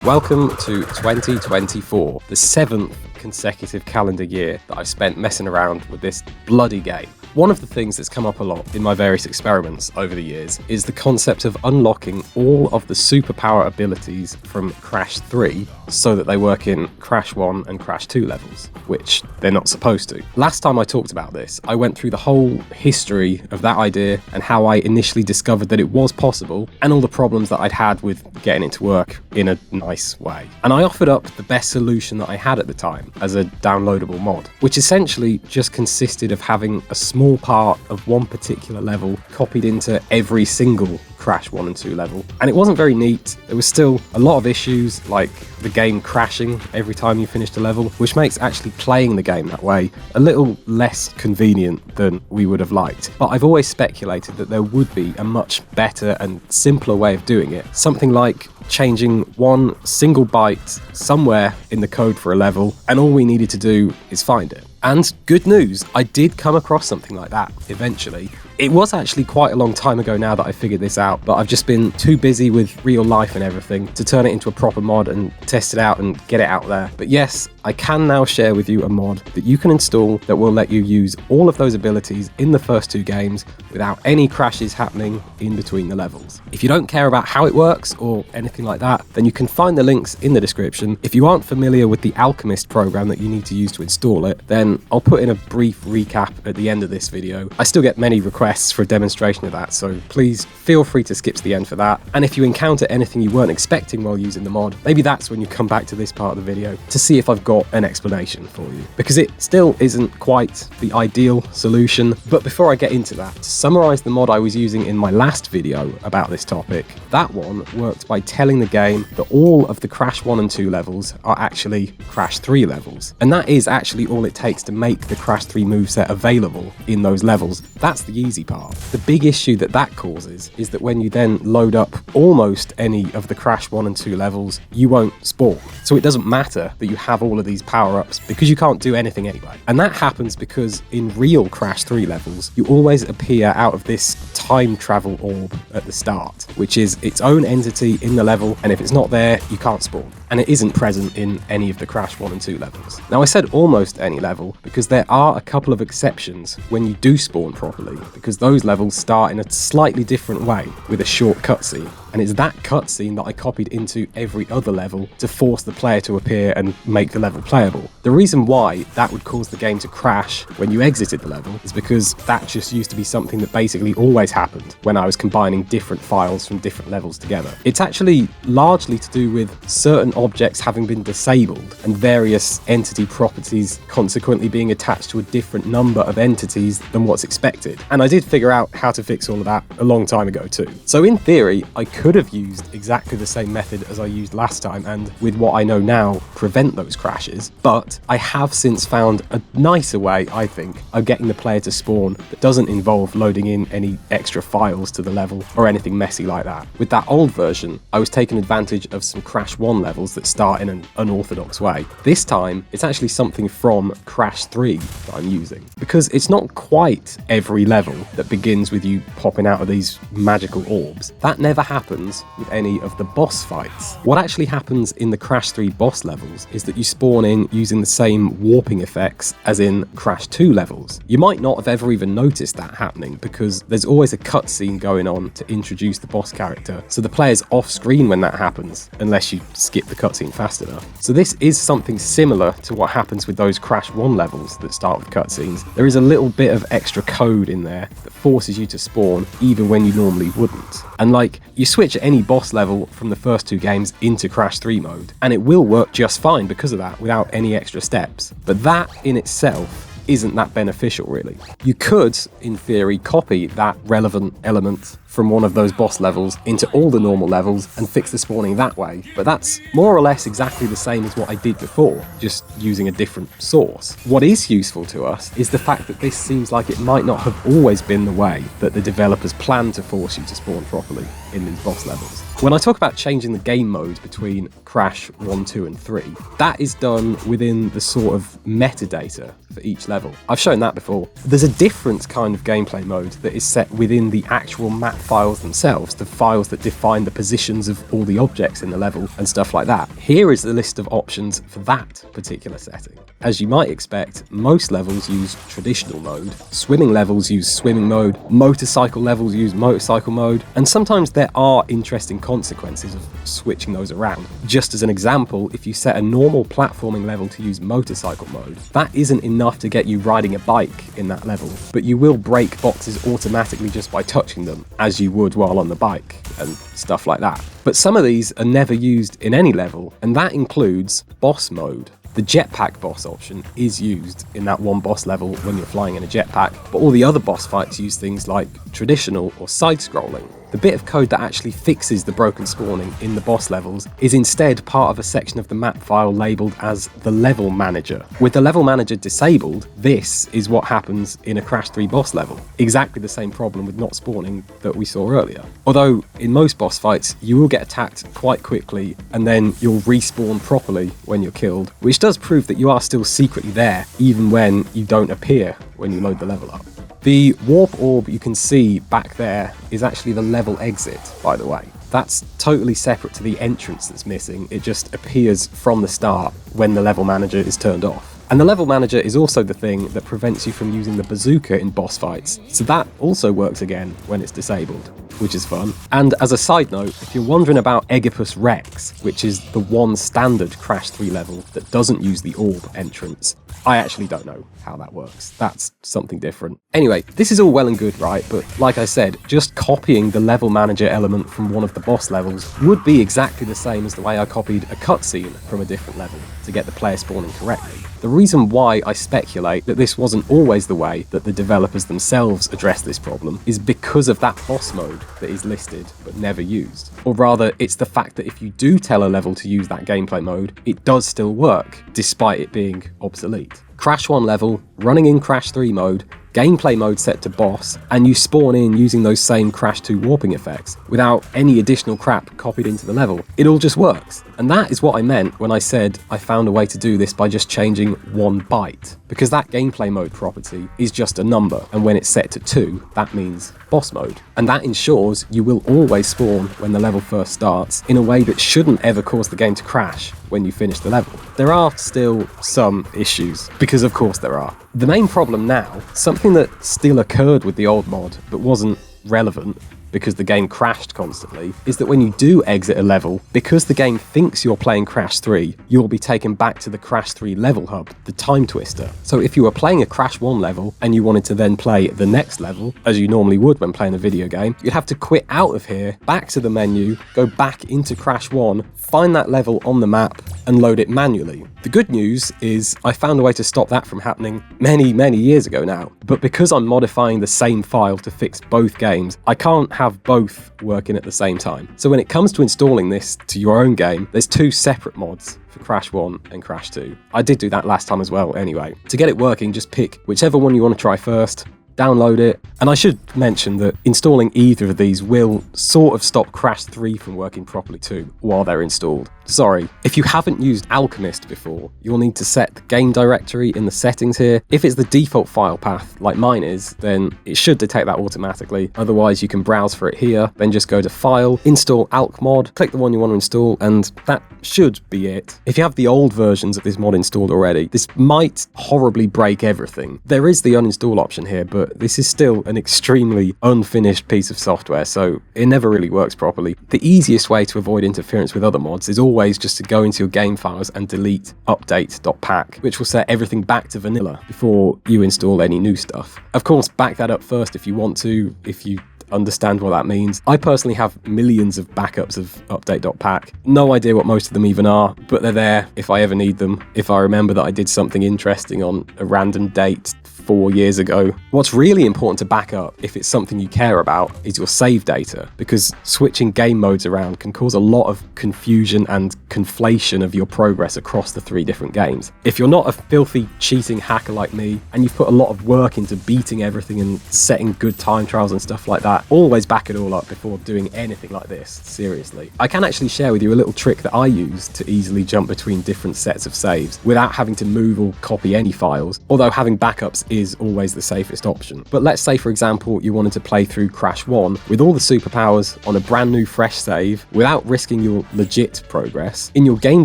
Welcome to 2024, the 7th consecutive calendar year that I've spent messing around with this bloody game. One of the things that's come up a lot in my various experiments over the years is the concept of unlocking all of the superpower abilities from Crash 3 so that they work in Crash 1 and Crash 2 levels, which they're not supposed to. Last time I talked about this, I went through the whole history of that idea and how I initially discovered that it was possible and all the problems that I'd had with getting it to work in a nice way. And I offered up the best solution that I had at the time as a downloadable mod, which essentially just consisted of having a small part of one particular level copied into every single Crash 1 and 2 level. And it wasn't very neat. There was still a lot of issues, like the game crashing every time you finished a level, which makes actually playing the game that way a little less convenient than we would have liked. But I've always speculated that there would be a much better and simpler way of doing it. Something like changing one single byte somewhere in the code for a level, and all we needed to do is find it. And good news, I did come across something like that eventually. It was actually quite a long time ago now that I figured this out, but I've just been too busy with real life and everything to turn it into a proper mod and test it out and get it out there. But yes, I can now share with you a mod that you can install that will let you use all of those abilities in the first two games without any crashes happening in between the levels. If you don't care about how it works or anything like that, then you can find the links in the description. If you aren't familiar with the Alchemist program that you need to use to install it, then I'll put in a brief recap at the end of this video. I still get many requests for a demonstration of that, so please feel free to skip to the end for that. And if you encounter anything you weren't expecting while using the mod, maybe that's when you come back to this part of the video to see if I've got an explanation for you, because it still isn't quite the ideal solution. But before I get into that, to summarize the mod I was using in my last video about this topic, that one worked by telling the game that all of the Crash 1 and 2 levels are actually Crash 3 levels, and that is actually all it takes to make the Crash 3 moveset available in those levels. That's the easy part. The big issue that causes is that when you then load up almost any of the Crash 1 and 2 levels, you won't spawn. So it doesn't matter that you have all of these power-ups because you can't do anything anyway. And that happens because in real Crash 3 levels, you always appear out of this time travel orb at the start, which is its own entity in the level, and if it's not there, you can't spawn. And it isn't present in any of the Crash 1 and 2 levels. Now I said almost any level because there are a couple of exceptions when you do spawn properly, because those levels start in a slightly different way with a short cutscene. And it's that cutscene that I copied into every other level to force the player to appear and make the level playable. The reason why that would cause the game to crash when you exited the level is because that just used to be something that basically always happened when I was combining different files from different levels together. It's actually largely to do with certain objects having been disabled and various entity properties consequently being attached to a different number of entities than what's expected. And I did figure out how to fix all of that a long time ago too. So in theory, I could have used exactly the same method as I used last time and, with what I know now, prevent those crashes, but I have since found a nicer way, I think, of getting the player to spawn that doesn't involve loading in any extra files to the level or anything messy like that. With that old version, I was taking advantage of some Crash 1 levels that start in an unorthodox way. This time, it's actually something from Crash 3 that I'm using, because it's not quite every level that begins with you popping out of these magical orbs. That never happens with any of the boss fights. What actually happens in the Crash 3 boss levels is that you spawn in using the same warping effects as in Crash 2 levels. You might not have ever even noticed that happening because there's always a cutscene going on to introduce the boss character, so the player's off screen when that happens, unless you skip the cutscene fast enough. So this is something similar to what happens with those Crash 1 levels that start with cutscenes. There is a little bit of extra code in there that forces you to spawn even when you normally wouldn't. And like, you switch any boss level from the first two games into Crash 3 mode, and it will work just fine because of that, without any extra steps. But that in itself isn't that beneficial, really. You could, in theory, copy that relevant element from one of those boss levels into all the normal levels and fix the spawning that way, but that's more or less exactly the same as what I did before, just using a different source. What is useful to us is the fact that this seems like it might not have always been the way that the developers planned to force you to spawn properly in these boss levels. When I talk about changing the game mode between Crash 1, 2 and 3, that is done within the sort of metadata for each level. I've shown that before. There's a different kind of gameplay mode that is set within the actual map files themselves, the files that define the positions of all the objects in the level and stuff like that. Here is the list of options for that particular setting. As you might expect, most levels use traditional mode, swimming levels use swimming mode, motorcycle levels use motorcycle mode, and sometimes there are interesting consequences of switching those around. Just as an example, if you set a normal platforming level to use motorcycle mode, that isn't enough to get you riding a bike in that level, but you will break boxes automatically just by touching them, as you would while on the bike, and stuff like that. But some of these are never used in any level, and that includes boss mode. The jetpack boss option is used in that one boss level when you're flying in a jetpack, but all the other boss fights use things like traditional or side-scrolling. The bit of code that actually fixes the broken spawning in the boss levels is instead part of a section of the map file labelled as the level manager. With the level manager disabled, this is what happens in a Crash 3 boss level. Exactly the same problem with not spawning that we saw earlier. Although in most boss fights you will get attacked quite quickly and then you'll respawn properly when you're killed, which does prove that you are still secretly there even when you don't appear when you load the level up. The warp orb you can see back there is actually the level exit, by the way. That's totally separate to the entrance that's missing. It just appears from the start when the level manager is turned off. And the level manager is also the thing that prevents you from using the bazooka in boss fights, so that also works again when it's disabled, which is fun. And as a side note, if you're wondering about Aegipus Rex, which is the one standard Crash 3 level that doesn't use the orb entrance, I actually don't know how that works. That's something different. Anyway, this is all well and good, right? But like I said, just copying the level manager element from one of the boss levels would be exactly the same as the way I copied a cutscene from a different level to get the player spawning correctly. The reason why I speculate that this wasn't always the way that the developers themselves addressed this problem is because of that boss mode that is listed but never used. Or rather, it's the fact that if you do tell a level to use that gameplay mode, it does still work, despite it being obsolete. Crash 1 level, running in Crash 3 mode, gameplay mode set to boss, and you spawn in using those same Crash 2 warping effects without any additional crap copied into the level. It all just works. And that is what I meant when I said I found a way to do this by just changing 1 byte. Because that gameplay mode property is just a number, and when it's set to 2, that means boss mode. And that ensures you will always spawn when the level first starts in a way that shouldn't ever cause the game to crash when you finish the level. There are still some issues, because of course there are. The main problem now, something that still occurred with the old mod but wasn't relevant because the game crashed constantly, is that when you do exit a level, because the game thinks you're playing Crash 3, you'll be taken back to the Crash 3 level hub, the time twister. So if you were playing a Crash 1 level and you wanted to then play the next level, as you normally would when playing a video game, you'd have to quit out of here, back to the menu, go back into Crash 1, find that level on the map, and load it manually. The good news is I found a way to stop that from happening many years ago now, but because I'm modifying the same file to fix both games, I can't have both working at the same time. So when it comes to installing this to your own game, there's 2 separate mods for Crash 1 and Crash 2. I did do that last time as well anyway. To get it working, just pick whichever one you want to try first, download it, and I should mention that installing either of these will sort of stop Crash 3 from working properly too, while they're installed. Sorry, if you haven't used Alchemist before, you'll need to set the game directory in the settings here. If it's the default file path, like mine is, then it should detect that automatically. Otherwise, you can browse for it here, then just go to File, Install AlchMod, click the one you want to install, and that should be it. If you have the old versions of this mod installed already, this might horribly break everything. There is the uninstall option here, but this is still an extremely unfinished piece of software, so it never really works properly. The easiest way to avoid interference with other mods is always just to go into your game files and delete update.pack, which will set everything back to vanilla before you install any new stuff. Of course, back that up first if you want to, if you understand what that means. I personally have millions of backups of update.pack. No idea what most of them even are, but they're there if I ever need them, if I remember that I did something interesting on a random date 4 years ago. What's really important to back up, if it's something you care about, is your save data, because switching game modes around can cause a lot of confusion and conflation of your progress across the 3 different games. If you're not a filthy cheating hacker like me, and you've put a lot of work into beating everything and setting good time trials and stuff like that, always back it all up before doing anything like this, seriously. I can actually share with you a little trick that I use to easily jump between different sets of saves without having to move or copy any files, although having backups is always the safest option. But let's say, for example, you wanted to play through Crash 1 with all the superpowers on a brand new fresh save without risking your legit progress. In your game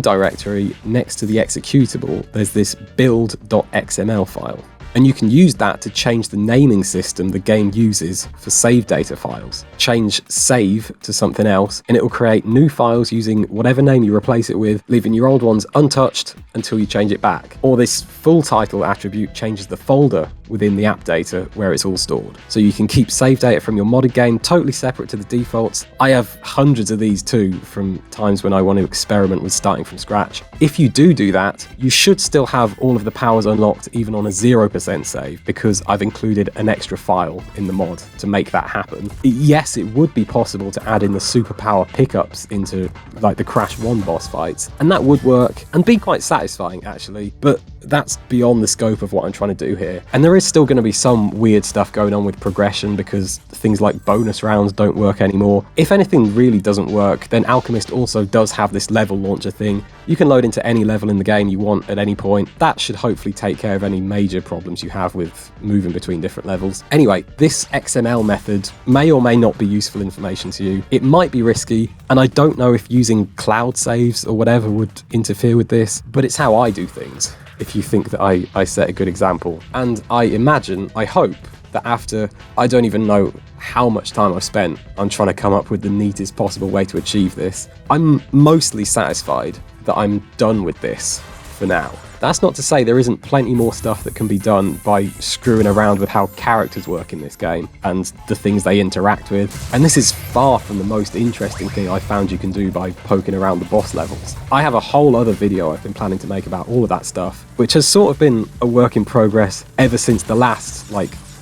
directory, next to the executable, there's this build.xml file. And you can use that to change the naming system the game uses for save data files. Change save to something else, and it will create new files using whatever name you replace it with, leaving your old ones untouched until you change it back. Or this full title attribute changes the folder within the app data where it's all stored. So you can keep save data from your modded game totally separate to the defaults. I have hundreds of these too from times when I want to experiment with starting from scratch. If you do that, you should still have all of the powers unlocked even on a 0% save, because I've included an extra file in the mod to make that happen. Yes, it would be possible to add in the superpower pickups into like the Crash 1 boss fights, and that would work and be quite satisfying actually, but that's beyond the scope of what I'm trying to do here. And there is still going to be some weird stuff going on with progression because things like bonus rounds don't work anymore. If anything really doesn't work, then Alchemist also does have this level launcher thing. You can load into any level in the game you want at any point. That should hopefully take care of any major problems you have with moving between different levels. Anyway, this XML method may or may not be useful information to you. It might be risky, and I don't know if using cloud saves or whatever would interfere with this, but it's how I do things, if you think that I set a good example. And I hope that after, I don't even know how much time I've spent on trying to come up with the neatest possible way to achieve this, I'm mostly satisfied that I'm done with this for now. That's not to say there isn't plenty more stuff that can be done by screwing around with how characters work in this game and the things they interact with. And this is far from the most interesting thing I found you can do by poking around the boss levels. I have a whole other video I've been planning to make about all of that stuff, which has sort of been a work in progress ever since the last,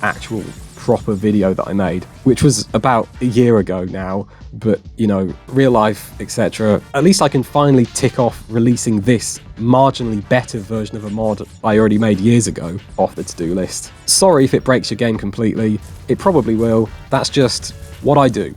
actual proper video that I made, which was about a year ago now. But, real life, etc. At least I can finally tick off releasing this marginally better version of a mod I already made years ago off the to-do list. Sorry if it breaks your game completely. It probably will. That's just what I do.